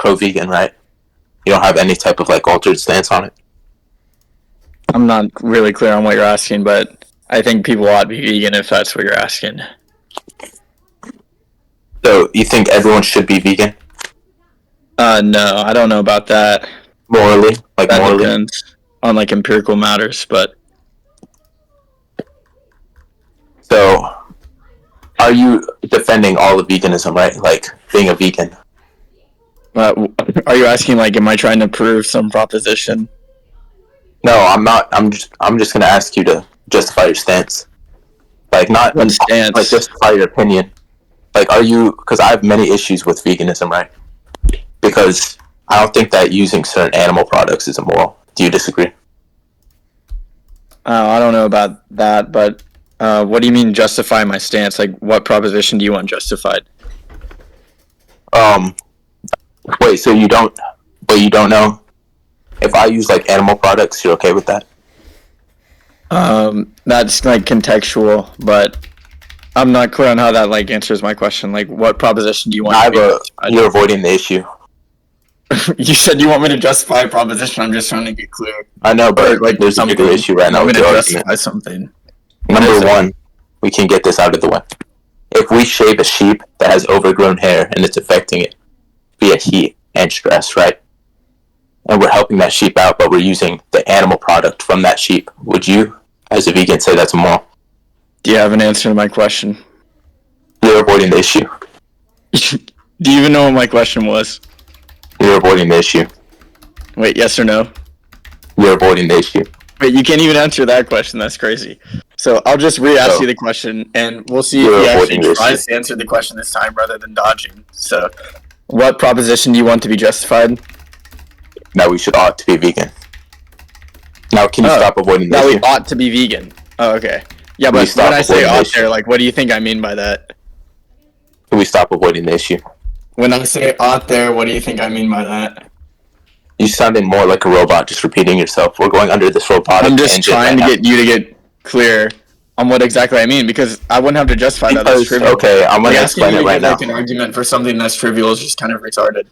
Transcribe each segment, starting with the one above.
pro-vegan, right? You don't have any type of like altered stance on it. I'm not really clear on what you're asking, but I think people ought to be vegan if that's what you're asking. So you think everyone should be vegan? No, I don't know about that. Morally? Like That morally? depends on like empirical matters, but So are you defending all of veganism, right? Like being a vegan? are you asking like, am I trying to prove some proposition? No, I'm not. I'm just gonna ask you to justify your stance. Like not What stance? like justify your opinion. Like, are you? Because I have many issues with veganism, right? Because I don't think that using certain animal products is immoral. Do you disagree? I don't know about that, but what do you mean justify my stance? Like, what proposition do you want justified? Wait. So you don't? But you don't know if I use like animal products, you're okay with that? That's like contextual, but I'm not clear on how that like answers my question. Like, what proposition do you want? You're avoiding the issue. You said you want me to justify a proposition. I'm just trying to get clear. I know, but like, there's a bigger issue right now with the justify something. Number one, we can get this out of the way. If we shave a sheep that has overgrown hair and it's affecting it via heat and stress, right? And we're helping that sheep out, but we're using the animal product from that sheep. Would you, as a vegan, say that's immoral? Do you have an answer to my question? You're avoiding the issue. Do you even know what my question was? You're avoiding the issue. Wait, yes or no? You're avoiding the issue. Wait, you can't even answer that question. That's crazy. So I'll just re-ask you the question, and we'll see if he actually tries to answer the question this time rather than dodging. So, what proposition do you want to be justified? That we should ought to be vegan. Now, can you stop avoiding the issue? That we ought to be vegan. Oh, okay. Yeah, but when I say ought there, like, what do you think I mean by that? Can we stop avoiding the issue? When I say ought there, what do you think I mean by that? You sounding more like a robot, just repeating yourself. We're going under this robotic. I'm just trying to get you to get clear on what exactly I mean, because I wouldn't have to justify that. That's trivial. Okay, I'm going to explain it right now. Like an argument for something that's trivial is just kind of retarded.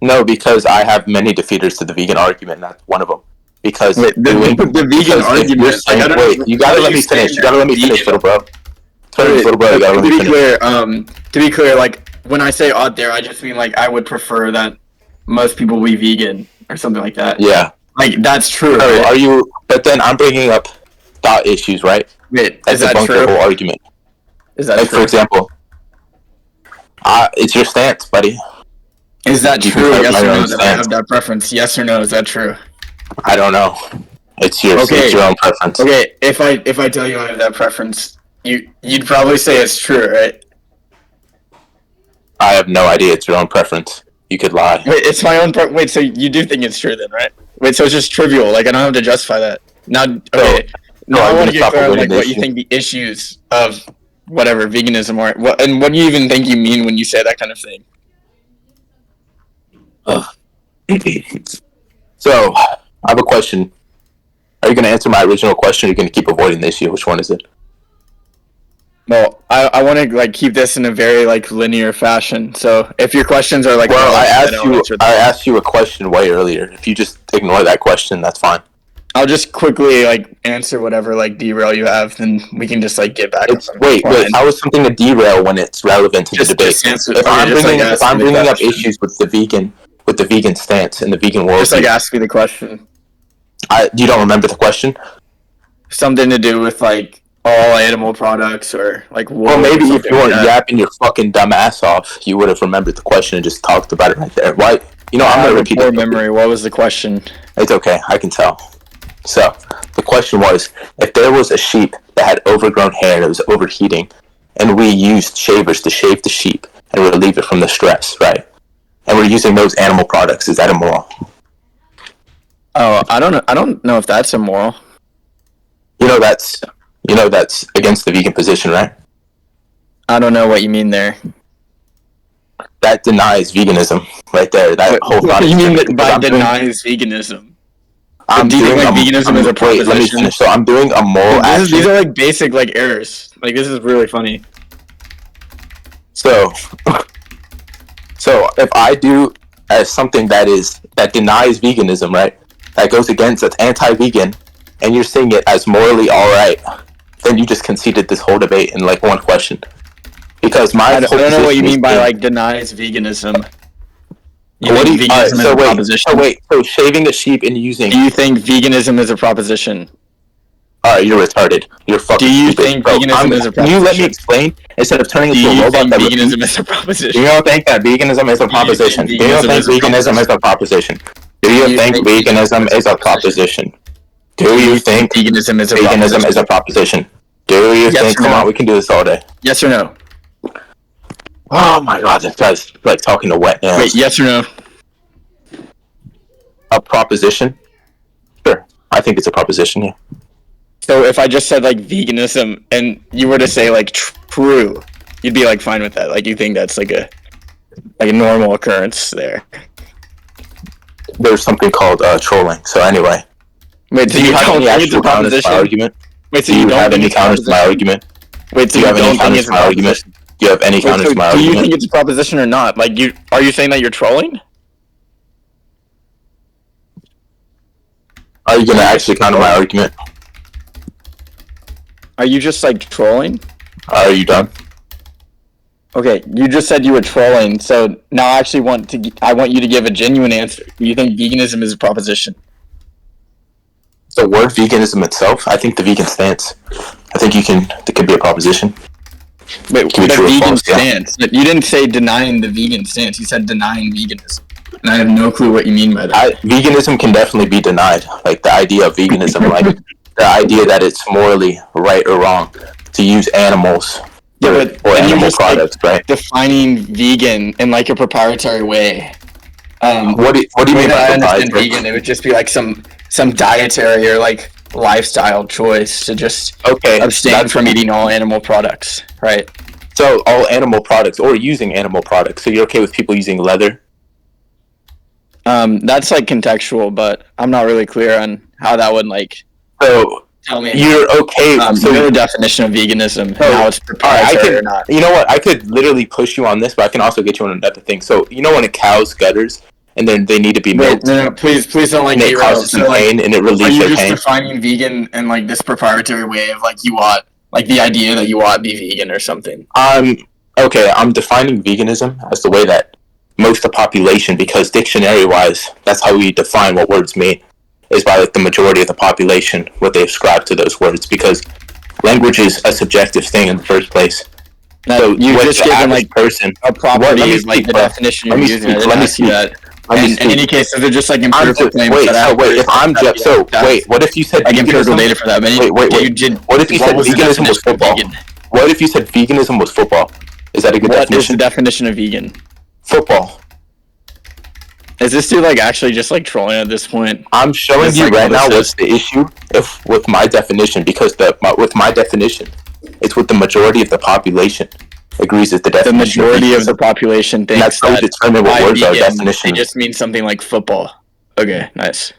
No, because I have many defeaters to the vegan argument, and that's one of them. Because the vegan argument. Wait, you gotta let me finish. You gotta let me finish, little bro. To be clear, like when I say ought there, I just mean like I would prefer that most people be vegan or something like that. Yeah, like that's true. Right? Are you? But then I'm bringing up thought issues, right? Wait, is that true? Whole argument. Is that like, true? For example, it's your stance, buddy. Is that true? Yes or no? That I have that preference. Yes or no? Is that true? I don't know. It's your own preference. Okay, if I tell you I have that preference, you'd probably say it's true, right? I have no idea. It's your own preference. You could lie. Wait, it's my own wait, so you do think it's true then, right? Wait, so it's just trivial. Like I don't have to justify that. Now, okay. Now I want to get clear on like what you think the issues of whatever veganism are. What do you even think you mean when you say that kind of thing? So, I have a question. Are you going to answer my original question, or are you going to keep avoiding the issue? Which one is it? Well, I want to like keep this in a very like linear fashion. So, if your questions are like, well, I asked you a question way earlier. If you just ignore that question, that's fine. I'll just quickly like answer whatever like derail you have, then we can just like get back. Wait. How is something a derail when it's relevant to the debate? If I'm bringing up issues with the vegan stance and the vegan world, just like ask me the question. You don't remember the question? Something to do with like all animal products or like wool. Well, maybe if you weren't yapping your fucking dumb ass off, you would have remembered the question and just talked about it right there. Why? You know, I'm gonna repeat it. Memory. What was the question? It's okay. I can tell. So the question was, if there was a sheep that had overgrown hair that was overheating, and we used shavers to shave the sheep and relieve it from the stress, right? And we're using those animal products, is that immoral? Oh, I don't know if that's immoral. You know that's against the vegan position, right? I don't know what you mean there. That denies veganism, right there. That whole thought. What do you mean that by denies veganism? Do you think like veganism is a proposition? Wait, let me finish. So I'm doing a moral action. These are like basic like errors. Like this is really funny. So if I do as something that denies veganism, right? That goes against, that's anti-vegan, and you're seeing it as morally all right, then you just conceded this whole debate in like one question. Because I don't know what you mean by like denies veganism. So shaving a sheep and using. Do you think veganism is a proposition? Alright, you're retarded. You're fucking. Do you think veganism is a proposition? Can you let me explain instead of turning into a robot? Do you think veganism is a proposition? Do you don't think that veganism is a proposition? Do you think veganism is a proposition? Do you think veganism is a proposition? Do you think veganism is a proposition? Do you think? Come on, we can do this all day. Yes or no? Oh my god, this guy's like talking to wet nails. Wait, yes or no? A proposition? Sure, I think it's a proposition. Yeah. So if I just said like veganism and you were to say like true, you'd be like fine with that. Like you think that's like a normal occurrence there. There's something called trolling. So anyway. Wait, so do you have any actual counters to my argument? Wait, so do you have any counters to my argument? Wait, so do you have any counters to my argument? Do you have any counters to my argument? Do you think it's a proposition or not? Like, are you saying that you're trolling? Are you gonna actually counter my argument? Are you just like trolling? Are you done? Okay, you just said you were trolling, so now I actually want you to give a genuine answer. Do you think veganism is a proposition? The word veganism itself, I think the vegan stance. I think it could be a proposition. Wait, the vegan stance? Yeah. You didn't say denying the vegan stance. You said denying veganism. And I have no clue what you mean by that. Veganism can definitely be denied. Like the idea of veganism, like the idea that it's morally right or wrong to use animals or animal products, like, right? Defining vegan in like a proprietary way. What do you mean by proprietary? Vegan? It would just be like some dietary or like lifestyle choice to just abstain from eating all animal products, right? So all animal products or using animal products. So you're okay with people using leather? That's like contextual, but I'm not really clear on how that would like. So tell me, you're okay. So your definition of veganism, how it's proprietary or not. You know what? I could literally push you on this, but I can also get you on another thing. So you know when a cow's gutters and then they need to be milked. No, please don't like it causes some pain and it relieves their pain. Are you just defining vegan in like this proprietary way of like you ought, like the idea that you ought be vegan or something? Okay. I'm defining veganism as the way that most of the population, because dictionary-wise, that's how we define what words mean, is by like the majority of the population, what they ascribe to those words, because language is a subjective thing in the first place. Now, so you just given like person a property is like the definition you're using. Let me see that. In any case, if they're just like empirical claims. What if you said like empirical data for that? What if you said veganism was football? What if you said veganism was football? Is that a good definition? What is the definition of vegan? Football. Is this dude like actually just like trolling at this point? I'm showing you right now what's the issue with my definition, because with my definition, it's what the majority of the population agrees is the definition. The majority of the population thinks that's how we determine what words are definition. They just mean something like football. Okay, nice.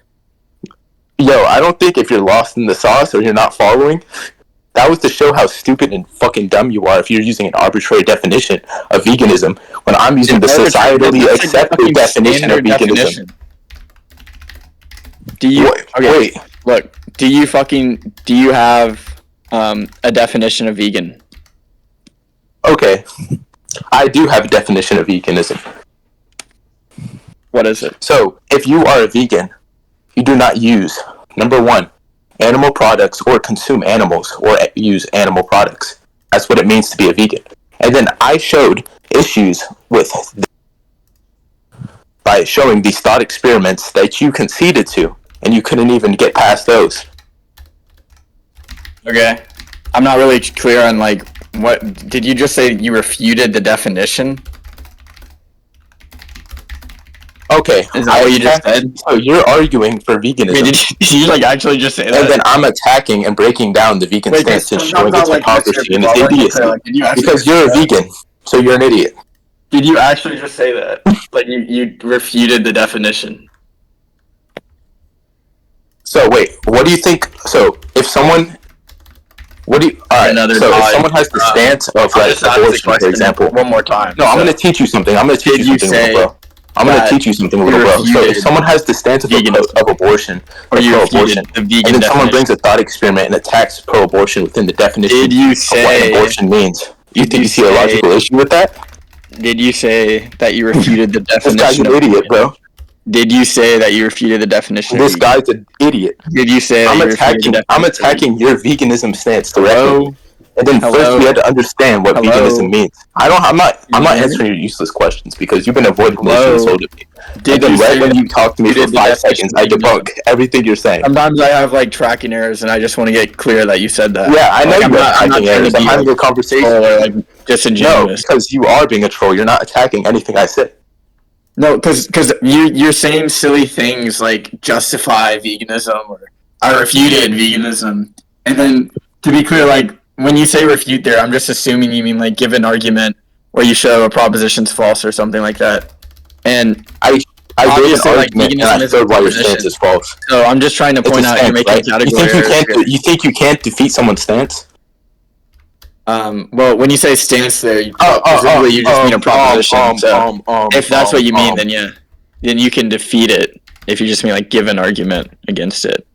Yo, I don't think if you're lost in the sauce or you're not following, that was to show how stupid and fucking dumb you are if you're using an arbitrary definition of veganism when I'm using the societally accepted definition of veganism. Do you wait? Look, do you have a definition of vegan? Okay, I do have a definition of veganism. What is it? So, if you are a vegan, you do not use, number one, animal products or consume animals or use animal products. That's what it means to be a vegan. And then I showed issues with by showing these thought experiments that you conceded to, and you couldn't even get past those. Okay. I'm not really clear on like what did you just say you refuted the definition? Okay. Is that what you just said? So you're arguing for veganism. Wait, did you like actually just say that? And then I'm attacking and breaking down the vegan stance and showing its hypocrisy and its idiocy. Because you're a vegan, so you're an idiot. Did you actually just say that? Like you refuted the definition. So wait, what do you think? So if someone, if someone has the stance of like abortion, for example. One more time. No, I'm going to teach you something. I'm going to teach you something, bro. I'm going to teach you something, little bro. So if someone has the stance of abortion, or pro-abortion, and then someone brings a thought experiment and attacks pro-abortion within the definition of what abortion means, you think you see a logical issue with that? Did you say that you refuted the definition? This guy's an idiot, bro. Did you say that you refuted the definition? This guy's an idiot. Did you say I'm attacking your veganism stance directly. And then first we had to understand what veganism means. I'm not answering your useless questions because you've been avoiding this whole debate. And then right when you talk to me for 5 seconds, I debunk everything you're saying. Sometimes I have like tracking errors, and I just want to get clear that you said that. Yeah, I know you have tracking errors. I'm having a conversation. Or like disingenuous. No, because you are being a troll. You're not attacking anything I said. No, because you're saying silly things like justify veganism or I refuted veganism, and then to be clear, like. When you say refute there, I'm just assuming you mean like give an argument where you show a proposition's false or something like that. And I gave an argument and I showed why your stance is false. So I'm just trying to point out you're making category errors. You think you can't defeat someone's stance? Well, when you say stance there, presumably you just mean a proposition. So if that's what you mean, then yeah. Then you can defeat it if you just mean like give an argument against it.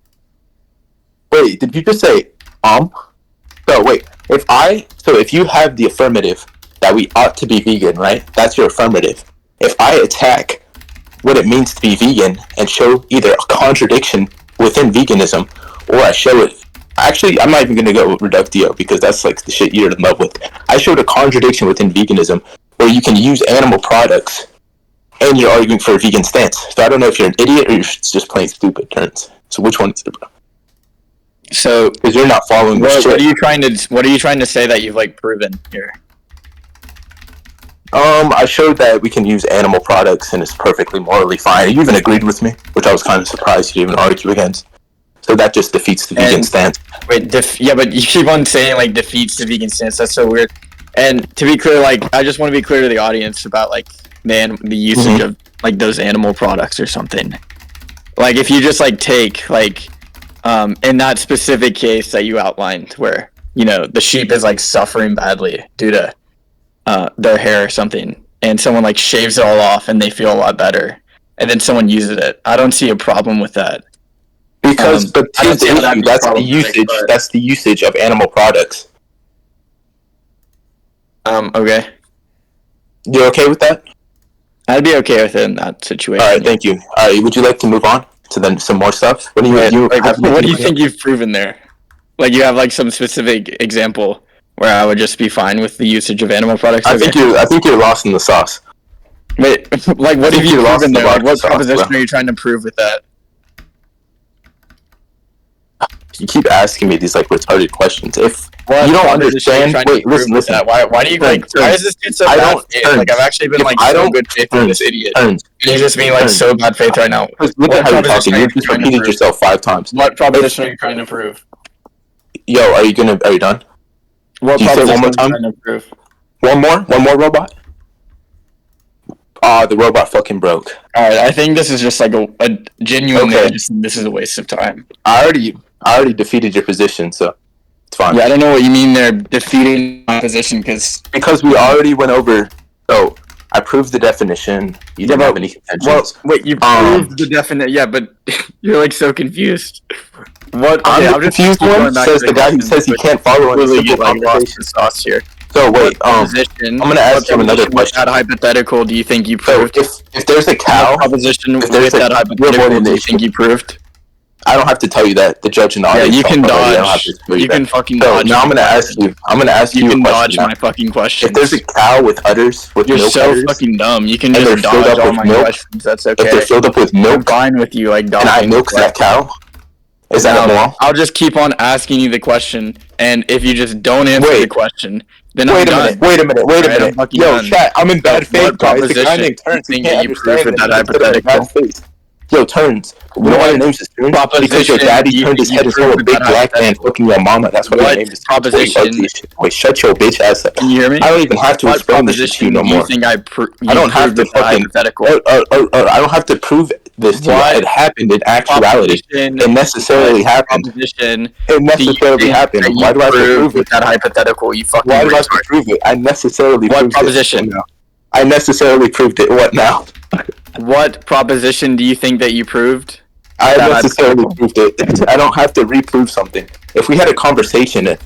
Wait, did you just say So wait, if you have the affirmative that we ought to be vegan, right? That's your affirmative. If I attack what it means to be vegan and show either a contradiction within veganism, or I show it. Actually, I'm not even going to go with reductio because that's like the shit you're in love with. I showed a contradiction within veganism where you can use animal products, and you're arguing for a vegan stance. So I don't know if you're an idiot or you're just plain stupid, Turns. So which one is it, bro? So, because you're not following the shit. What are you trying to say that you've like proven here? I showed that we can use animal products and it's perfectly morally fine. You even agreed with me, which I was kind of surprised you didn't even argue against. So that just defeats the vegan stance. Wait, but you keep on saying like defeats the vegan stance. That's so weird. And to be clear, like I just want to be clear to the audience about like the usage of like those animal products or something. Like if you just like take like. In that specific case that you outlined where, you know, the sheep is like suffering badly due to their hair or something, and someone like shaves it all off and they feel a lot better, and then someone uses it. I don't see a problem with that. Because that's the usage of animal products. Okay. You're okay with that? I'd be okay with it in that situation. Alright, thank you. Alright, would you like to move on to then some more stuff? What do you think you've proven there? Like you have like some specific example where I would just be fine with the usage of animal products? I think you're lost in the sauce. Wait, like what have you proven there? Like what proposition are you trying to prove with that? You keep asking me these like retarded questions. If you don't understand, wait, listen. Why do you like? Why is this dude so bad faith? Like I've actually been like so good faith with this idiot. And he's just being like so bad faith right now. Look at how you're talking. You just repeated yourself 5 times. What proposition are you trying to prove? Yo, are you done? What proposition are you trying to prove? One more robot. The robot fucking broke. Alright, I think this is just like a genuine. Okay. This is a waste of time. I already defeated your position, so it's fine. Yeah, I don't know what you mean there, defeating my position, because we already went over. So I proved the definition. You didn't have any contentions. Well, wait, you proved the definition? Yeah, but you're like so confused. What? Okay, I'm confused. One says the guy who says he can't follow any simple conversation. Sauce here. So wait, I'm gonna ask you another question. That hypothetical, do you think you proved? So if there's a cow, proposition with that hypothetical, do you think you proved? I don't have to tell you that. The judge and the audience. Yeah, you can dodge. You can fucking dodge. Now I'm gonna ask you. You can dodge my fucking question. If there's a cow with udders, with milk udders, you're so fucking dumb. You can just dodge all my questions. That's okay. If they're filled up with milk, I'm fine with you like dodging. And I milk that cow. Is that immoral? I'll just keep on asking you the question, and if you just don't answer the question, then I'm done. Wait a minute. Yo, chat, I'm in bad faith, guys. The guy named Turns. You can't understand that hypothetical. Yo, Turns. You know why your name's Turns? Because your daddy turned his head and saw a big black man fucking your mama. That's why your name is proposition. Wait, shut your bitch ass up. Can you hear me? I don't even have to explain this to you no more. I don't have to fucking. I don't have to prove this to you. It happened in actuality. It necessarily happened. It necessarily happened. Why do I have to prove it? That hypothetical, you fucking. Why do I have to prove it? I necessarily proved it. What proposition? I necessarily proved it. What now? what proposition do you think that you proved? I necessarily proved it. I don't have to reprove something. If we had a conversation and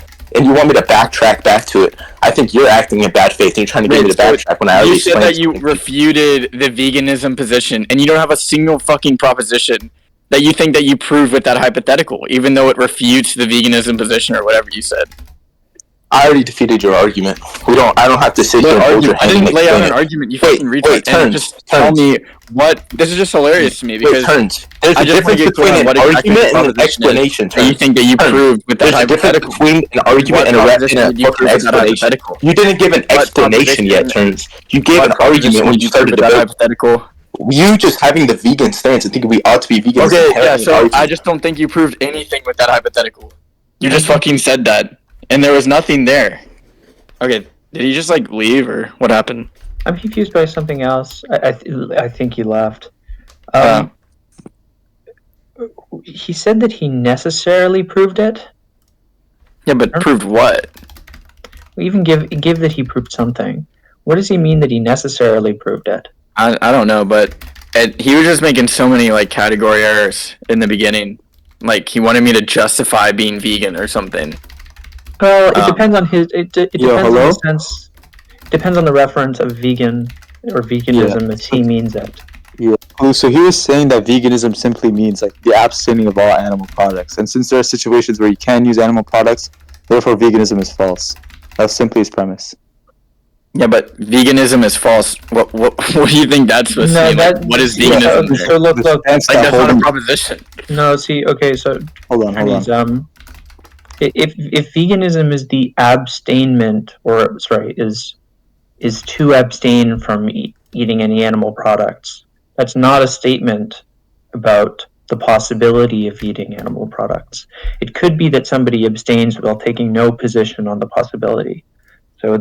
you want me to backtrack back to it, I think you're acting in bad faith and you're trying to get me to backtrack when I already explained. You said that you refuted the veganism position, and you don't have a single fucking proposition that you think that you proved with that hypothetical, even though it refutes the veganism position or whatever you said. I already defeated your argument. I don't have to sit here and hold your hand. I didn't lay out an argument. You fucking retard. And just tell me what. This is just hilarious to me because there's a difference between an argument and an explanation. You think that you proved with that hypothetical? Between an argument and a fucking explanation. You didn't give an explanation yet, Turns. You gave an argument when you started the hypothetical. You just having the vegan stance and thinking we ought to be vegan. Okay, yeah. So I just don't think you proved anything with that hypothetical. You just fucking said that. And there was nothing there. Okay, did he just like leave or what happened? I'm confused by something else. I think he left. He said that he necessarily proved it. Yeah, but proved what? We even give that he proved something. What does he mean that he necessarily proved it? I don't know, but he was just making so many like category errors in the beginning. Like he wanted me to justify being vegan or something. Well, it depends on his. It depends on the sense. Depends on the reference of vegan or veganism as he means it. Yeah. So he was saying that veganism simply means like the abstaining of all animal products, and since there are situations where you can use animal products, therefore veganism is false. That's simply his premise. Yeah, but veganism is false. What do you think that's supposed to mean? Like, what is veganism? So look. That's not a proposition. No, see, okay, so hold on. If veganism is the abstainment, is to abstain from eating any animal products, that's not a statement about the possibility of eating animal products. It could be that somebody abstains while taking no position on the possibility. So